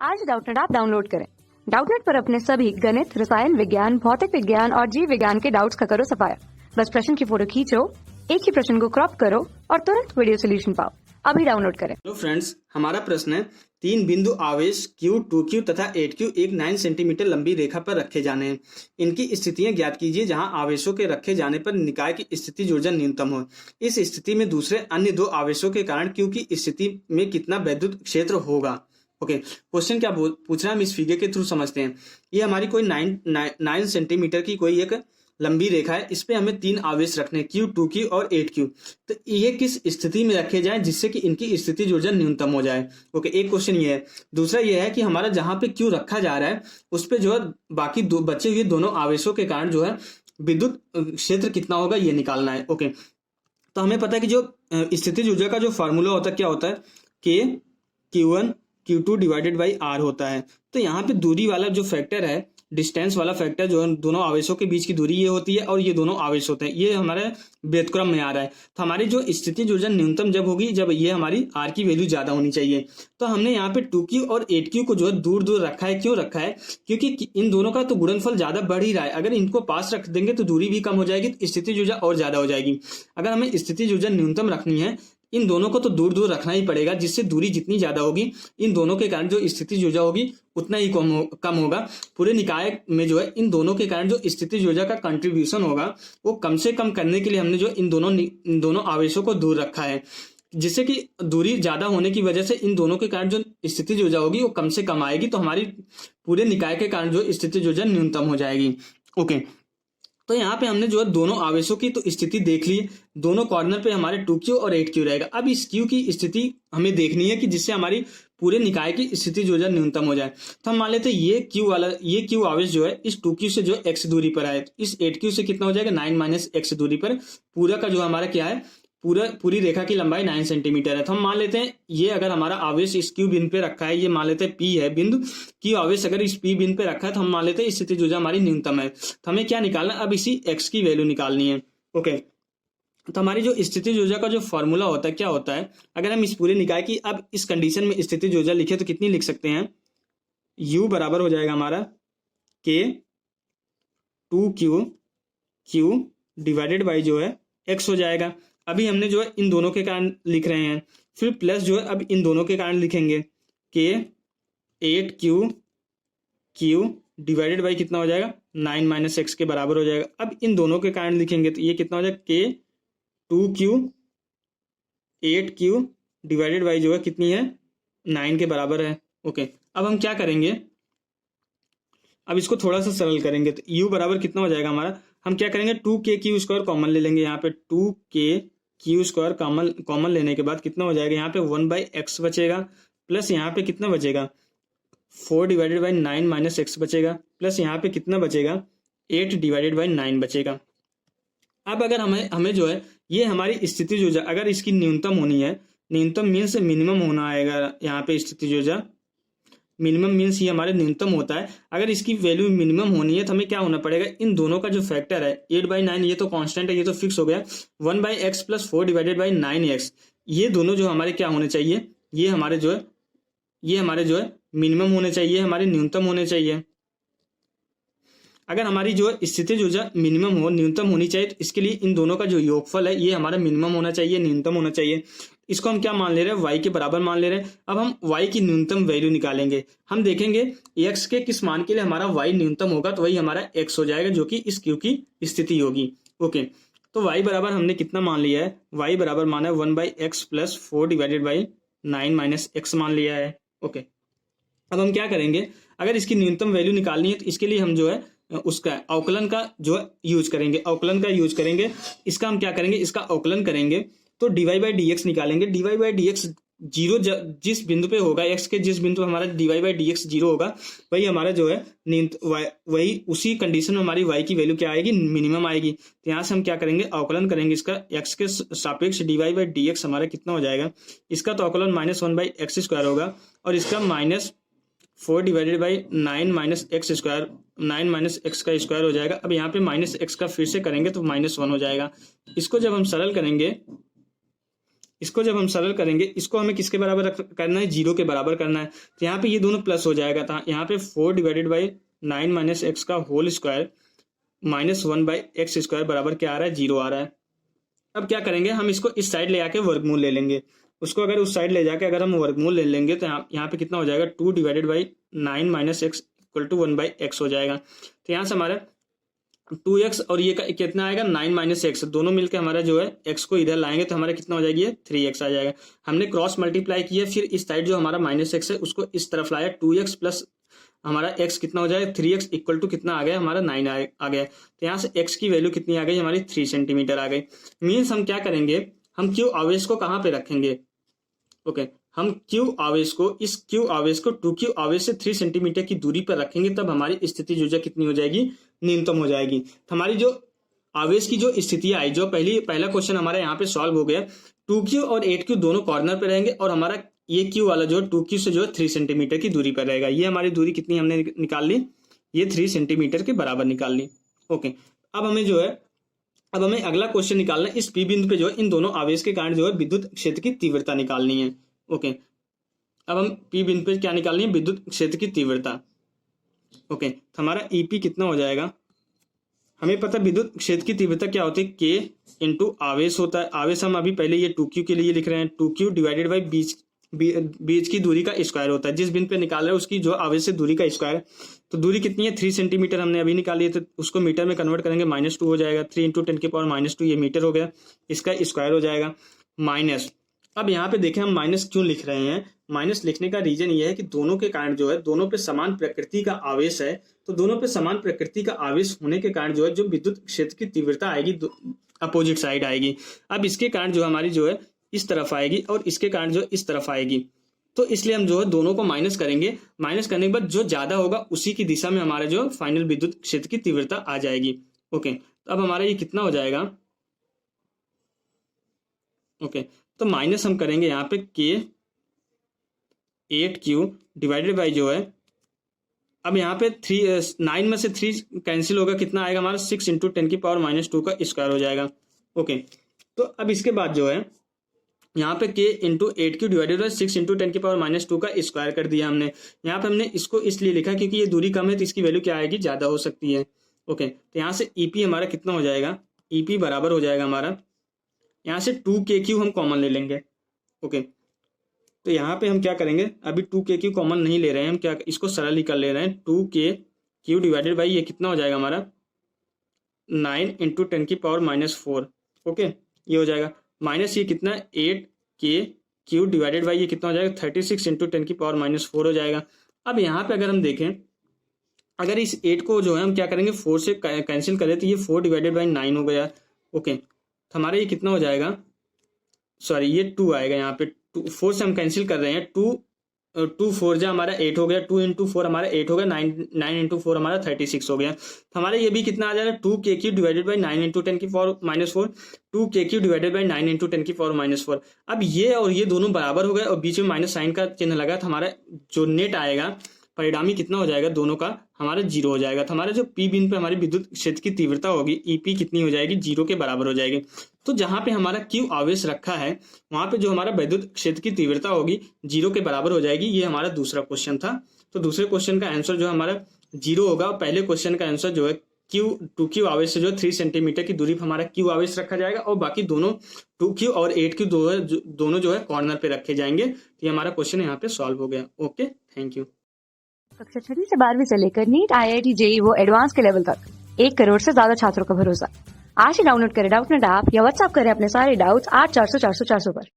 आज Doubtnut app download करें। Doubtnut पर अपने सभी गणित, रसायन विज्ञान, भौतिक विज्ञान और जीव विज्ञान के डाउट्स का करो सफाया। बस प्रश्न की फोटो खींचो, एक ही प्रश्न को क्रॉप करो और तुरंत वीडियो सोल्यूशन पाओ। अभी डाउनलोड करें। हेलो फ्रेंड्स, हमारा प्रश्न है, तीन बिंदु आवेश Q, 2Q तथा 8Q एक 9 सेंटीमीटर लंबी रेखा पर रखे जाने हैं। इनकी स्थितियां ज्ञात कीजिए जहां आवेशों के रखे जाने पर निकाय की स्थिति ऊर्जा न्यूनतम हो। इस स्थिति में दूसरे अन्य दो आवेशों के कारण Q की स्थिति में कितना वैद्युत क्षेत्र होगा। ओके, क्वेश्चन क्या पूछ रहा है हम इस फिगर के थ्रू समझते हैं। ये हमारी कोई 9 सेंटीमीटर की कोई एक लंबी रेखा है। इस पे हमें तीन आवेश रखने हैं, Q, 2Q और 8Q। तो ये किस स्थिति में रखे जाएं जिससे कि इनकी स्थिति ऊर्जा न्यूनतम हो जाए। ओके, एक क्वेश्चन ये है। दूसरा ये है कि हमारा जहां पे Q रखा जा रहा है उस पे जो है बाकी दो बचे हुए दोनों आवेशों के कारण जो है विद्युत क्षेत्र कितना होगा ये निकालना है। ओके, तो हमें पता है कि जो स्थिति ऊर्जा का जो फॉर्मूला होता है क्या होता है, K Q1 Q2 divided by R होता है। तो यहाँ पे दूरी वाला जो फैक्टर है, डिस्टेंस वाला फैक्टर जो है दोनों आवेशों के बीच की दूरी ये होती है और ये दोनों आवेश होते हैं। ये हमारे व्युत्क्रम में आ रहा है। तो हमारी जो स्थिति ऊर्जा न्यूनतम जब होगी जब ये हमारी R की वैल्यू ज्यादा होनी चाहिए। तो हमने यहाँ पे 2Q और 8Q को जो है दूर दूर रखा है। क्यों रखा है? क्योंकि इन दोनों का तो गुणनफल ज्यादा बढ़ ही रहा है। अगर इनको पास रख देंगे तो दूरी भी कम हो जाएगी, तो स्थिति ऊर्जा और ज्यादा हो जाएगी। अगर हमें स्थिति ऊर्जा न्यूनतम रखनी है, इन दोनों को तो दूर दूर रखना ही पड़ेगा, जिससे दूरी जितनी ज्यादा होगी इन दोनों के कारण जो स्थिति ऊर्जा होगी उतना ही कम होगा। पूरे निकाय में जो है इन दोनों के कारण जो स्थिति ऊर्जा का कंट्रीब्यूशन होगा वो कम से कम करने के लिए हमने जो इन दोनों आवेशों को दूर रखा है, जिससे कि दूरी ज्यादा होने की वजह से इन दोनों के कारण जो स्थिति ऊर्जा होगी वो कम से कम आएगी। तो हमारी पूरे निकाय के कारण जो स्थिति ऊर्जा न्यूनतम हो जाएगी। ओके, तो यहाँ पे हमने जो है दोनों आवेशों की तो स्थिति देख ली। दोनों कॉर्नर पे हमारे 2Q और 8Q रहेगा। अब इस Q की स्थिति हमें देखनी है कि जिससे हमारी पूरे निकाय की स्थिति ऊर्जा न्यूनतम हो जाए। तो हम मान लेते हैं ये Q आवेश जो है इस 2Q से जो x दूरी पर है, इस 8Q से कितना हो जाएगा 9 - x दूरी पर। पूरा का जो हमारा क्या है, पूरी रेखा की लंबाई 9 सेंटीमीटर है। तो हम मान लेते हैं ये अगर हमारा आवेश इस Q बिंदु पे रखा है, ये मान लेते हैं P है बिंदु, Q आवेश अगर इस P बिंदु पे रखा है तो हम मान लेते हैं स्थिति ऊर्जा हमारी न्यूनतम है। तो हमें क्या निकालना है, अब इसी x की वैल्यू निकालनी है। ओके, तो हमारी जो स्थिति ऊर्जा का जो फॉर्मूला होता है क्या होता है, अगर हम इस पूरे निकाय की अब इस कंडीशन में स्थिति ऊर्जा लिखे तो कितनी लिख सकते हैं, U बराबर हो जाएगा हमारा K 2Q डिवाइडेड बाई जो है x हो जाएगा। अभी हमने जो है इन दोनों के कारण लिख रहे हैं, फिर प्लस जो है अब इन दोनों के कारण लिखेंगे K 8Q डिवाइडेड बाई कितना हो जाएगा 9 - x के बराबर हो जाएगा। अब इन दोनों के कारण लिखेंगे तो ये कितना हो जाएगा K 2Q 8Q divided by जो है कितनी है 9 के बराबर है। ओके, अब हम क्या करेंगे, अब इसको थोड़ा सा सरल करेंगे तो U बराबर कितना हो जाएगा हमारा, हम क्या करेंगे 2KQ² कॉमन ले लेंगे। यहाँ पे 2KQ² कॉमन लेने के बाद कितना हो जाएगा, यहाँ पे 1/x बचेगा, प्लस यहाँ पे कितना बचेगा 4 डिवाइडेड बाई 9 - x बचेगा, प्लस यहाँ पे कितना बचेगा 8 डिवाइडेड बाई 9 बचेगा। अब अगर हमें जो है ये हमारी स्थिति ऊर्जा अगर इसकी न्यूनतम होनी है, न्यूनतम मीन्स मिनिमम होना आएगा। यहाँ पे स्थिति ऊर्जा मिनिमम मीन्स ये हमारे न्यूनतम होता है। अगर इसकी वैल्यू मिनिमम होनी है तो हमें क्या होना पड़ेगा, इन दोनों का जो फैक्टर है 8/9 ये तो कांस्टेंट है, ये तो फिक्स हो गया, 1/x plus 4 divided by 9x, ये दोनों जो हमारे क्या होने चाहिए, ये हमारे जो है मिनिमम होने चाहिए, हमारे न्यूनतम होने चाहिए। अगर हमारी जो स्थिति ऊर्जा मिनिमम हो, न्यूनतम होनी चाहिए, तो इसके लिए इन दोनों का जो योगफल है ये हमारा मिनिमम होना चाहिए, न्यूनतम होना चाहिए। इसको हम क्या मान ले रहे हैं, y के बराबर मान ले रहे हैं। अब हम y की न्यूनतम वैल्यू निकालेंगे। हम देखेंगे x के किस मान के लिए हमारा y न्यूनतम होगा, तो वही हमारा x हो जाएगा जो कि इस Q की स्थिति होगी। ओके, तो y बराबर हमने कितना मान लिया है, y बराबर माना है 1/x plus 4 divided by 9 - x मान लिया है। ओके, अब हम क्या करेंगे, अगर इसकी न्यूनतम वैल्यू निकालनी है तो इसके लिए हम जो है उसका अवकलन का जो है यूज करेंगे। इसका हम क्या करेंगे, इसका अवकलन करेंगे तो dy/dx निकालेंगे। dy/dx जीरो जिस बिंदु पे होगा, x के जिस बिंदु पे हमारा dy/dx 0 होगा, वही हमारा जो है वही उसी कंडीशन में हमारी y की वैल्यू क्या आएगी, मिनिमम आएगी। तो यहाँ से हम क्या करेंगे, अवकलन करेंगे इसका, x के सापेक्ष dy/dx हमारा कितना हो जाएगा, इसका तो अवकलन -1/x² होगा और इसका -4 divided by 9 - x square, 9 - x का स्क्वायर हो जाएगा। अब यहाँ पे -x का फिर से करेंगे तो -1 हो जाएगा। इसको जब हम सरल करेंगे, इसको जब हम सरल करेंगे, इसको हमें किसके बराबर करना है, 0 के बराबर करना है। तो यहाँ पे ये दोनों प्लस हो जाएगा, था यहाँ पे 4 डिवाइडेड बाई 9 माइनस एक्स का whole square minus 1 by X square बराबर क्या आ रहा है, 0 आ रहा है। अब क्या करेंगे, हम इसको इस साइड ले आके वर्गमूल ले लेंगे। उसको अगर उस साइड ले जाके अगर हम वर्गमूल ले लेंगे तो यहाँ पे कितना हो जाएगा, 2 divided by 9 minus X equal to 1 by X हो जाएगा। तो यहाँ से हमारा 2x और ये कितना आएगा, 9 माइनस एक्स, दोनों मिलकर हमारा जो है x को इधर लाएंगे तो हमारा कितना हो जाएगी, 3x आ जाएगा। हमने क्रॉस मल्टीप्लाई किया, फिर इस साइड जो हमारा माइनस एक्स है उसको इस तरफ लाया, 2x प्लस हमारा x कितना हो जाएगा, 3x इक्वल टू कितना आ गया, हमारा 9 आ गया। तो यहाँ से x की वैल्यू कितनी आ गई, हमारी 3 सेंटीमीटर आ गई। मीन्स हम क्या करेंगे, हम Q आवेश को कहाँ पे रखेंगे, ओके हम Q आवेश को, इस Q आवेश को 2Q आवेश से 3 सेंटीमीटर की दूरी पर रखेंगे, तब हमारी स्थिति ऊर्जा कितनी हो जाएगी, न्यूनतम हो जाएगी। तो हमारी जो आवेश की जो स्थितियां आई, जो पहला क्वेश्चन हमारा यहाँ पे सॉल्व हो गया, 2Q और 8Q दोनों कॉर्नर पे रहेंगे और हमारा ये Q वाला जो 2Q से जो 3 सेंटीमीटर की दूरी पर रहेगा। ये हमारी दूरी कितनी हमने निकाल ली, ये 3 सेंटीमीटर के बराबर निकाल ली। ओके, अब हमें अगला क्वेश्चन निकालना है, इस P बिंदु पे जो है इन दोनों आवेश के कारण जो है विद्युत क्षेत्र की तीव्रता निकालनी है। ओके, अब हम P बिंदु पे क्या निकालनी है, विद्युत क्षेत्र की तीव्रता। ओके, तो हमारा EP कितना हो जाएगा, हमें पता है विद्युत क्षेत्र की तीव्रता क्या होती है, K इंटू आवेश होता है। आवेश हम अभी पहले ये 2Q के लिए लिख रहे हैं, 2Q डिवाइडेड बाई बीच की दूरी का स्क्वायर होता है। जिस बिंदु पे निकाल रहे हैं उसकी जो आवेश से दूरी का स्क्वायर, तो दूरी कितनी है, 3 सेंटीमीटर हमने अभी निकाली है, तो उसको मीटर में कन्वर्ट करेंगे, -2 हो जाएगा। 3 इंटू 10 की पावर -2 ये मीटर हो गया, इसका स्क्वायर हो जाएगा माइनस। अब यहाँ पे देखें हम माइनस क्यों लिख रहे हैं, माइनस लिखने का रीजन ये है कि दोनों के कारण जो है, दोनों पे समान प्रकृति का आवेश है, तो दोनों पे समान प्रकृति का आवेश होने के कारण जो है, जो विद्युत क्षेत्र की तीव्रता आएगी अपोजिट साइड आएगी। अब इसके कारण जो हमारी जो है इस तरफ आएगी और इसके कारण जो इस तरफ आएगी, तो इसलिए हम जो है दोनों को माइनस करेंगे। माइनस करने के बाद जो ज्यादा होगा उसी की दिशा में हमारा जो फाइनल विद्युत क्षेत्र की तीव्रता आ जाएगी। ओके, तो अब हमारा ये कितना हो जाएगा, ओके तो माइनस हम करेंगे यहाँ पे K 8Q डिवाइडेड बाई जो है, अब यहाँ पे 9 में से 3 कैंसिल होगा, कितना आएगा हमारा 6 इंटू 10 की पावर -2 का स्क्वायर हो जाएगा। ओके, तो अब इसके बाद जो है यहाँ पे K into 8Q divided by 6 into 10 की पावर -2 का स्क्वायर कर दिया हमने। यहाँ पे हमने इसको इसलिए लिखा क्योंकि ये दूरी कम है तो इसकी वैल्यू क्या आएगी, ज्यादा हो सकती है। ओके, तो यहाँ से EP हमारा कितना हो जाएगा, EP बराबर हो जाएगा हमारा, यहाँ से 2KQ हम कॉमन ले लेंगे। ओके, तो यहाँ पे हम क्या करेंगे, अभी 2KQ कॉमन नहीं ले रहे हैं हम, क्या इसको सरल ही कर ले रहे हैं। 2KQ डिवाइडेड बाई ये कितना हो जाएगा हमारा 9 इंटू 10 की पावर -4। ओके, ये हो जाएगा माइनस ये कितना 8KQ डिवाइडेड बाई ये कितना हो जाएगा 36 इंटू 10 की पावर -4 हो जाएगा। अब यहाँ पे अगर हम देखें, अगर इस 8 को जो है हम क्या करेंगे 4 से कैंसिल करें तो ये 4 डिवाइडेड बाई 9 हो गया। ओके, तो हमारा ये कितना हो जाएगा, सॉरी ये 2 आएगा, यहाँ पे 4 से हम कैंसिल कर रहे हैं, 2 4 जा हमारा 8 हो गया, 2 इंटू 4 हमारा 8 हो गया, 9 इंटू 4 हमारा 36 हो गया। तो हमारा ये भी कितना आ जाएगा 2KQ डिवाइडेड बाई 9 इंटू 10 की power -4, 2KQ divided by 9 into 10 की पावर -4। अब ये और ये दोनों बराबर हो गए और बीच में माइनस साइन का चिन्ह लगा, तो हमारा जो नेट आएगा परिणामी कितना हो जाएगा, दोनों का हमारा 0 हो जाएगा। तो हमारा जो P बिंदु पे हमारी विद्युत क्षेत्र की तीव्रता होगी EP कितनी हो जाएगी, 0 के बराबर हो जाएगी। तो जहां पे हमारा Q आवेश रखा है वहां पे जो हमारा विद्युत क्षेत्र की तीव्रता होगी 0 के बराबर हो जाएगी। ये हमारा दूसरा क्वेश्चन था। तो दूसरे क्वेश्चन का आंसर जो हमारा 0 होगा। पहले क्वेश्चन का आंसर जो है Q आवेश से जो 3 सेंटीमीटर की दूरी पर हमारा Q आवेश रखा जाएगा और बाकी दोनों 2Q और 8Q दोनों जो है कॉर्नर पे रखे जाएंगे। तो ये हमारा क्वेश्चन यहाँ पे सॉल्व हो गया। Okay, thank you. कक्षा 6वीं से 12वीं से लेकर नीट IIT JEE वो एडवांस के लेवल तक 1 करोड़ से ज्यादा छात्रों का भरोसा। आज ही डाउनलोड करें डाउटनेट ऐप या व्हाट्सएप करें अपने सारे डाउट्स 8400 400 400 पर।